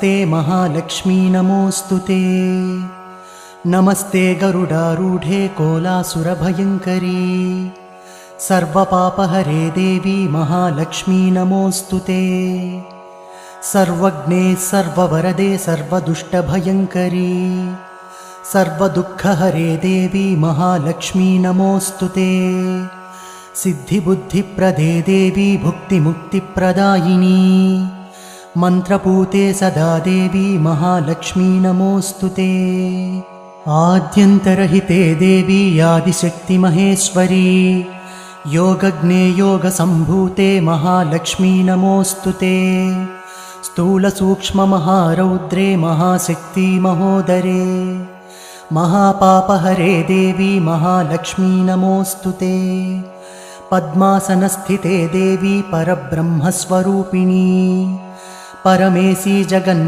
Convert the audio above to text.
ते महालक्ष्मी नमोऽस्तुते। नमस्ते गरुडारूढे कोलासुरभयङ्करी सर्वपापहरे देवी महालक्ष्मी नमोऽस्तुते। सर्वज्ञे सर्ववरदे सर्वदुष्टभयङ्करी सर्वदुःखहरे देवी महालक्ष्मी नमोऽस्तुते। सिद्धिबुद्धिप्रदे देवी भुक्तिमुक्तिप्रदायिनी मन्त्रपूते सदा देवी महालक्ष्मी नमोऽस्तुते। आद्यन्तरहिते देवी आदिशक्तिमहेश्वरी योगज्ञे योगसम्भूते महालक्ष्मी नमोऽस्तुते। स्थूलसूक्ष्ममहारौद्रे महाशक्ति महोदरे महापापहरे देवी महालक्ष्मी नमोऽस्तुते। पद्मासनस्थिते देवी परब्रह्मस्वरूपिणी परमेशी जगन्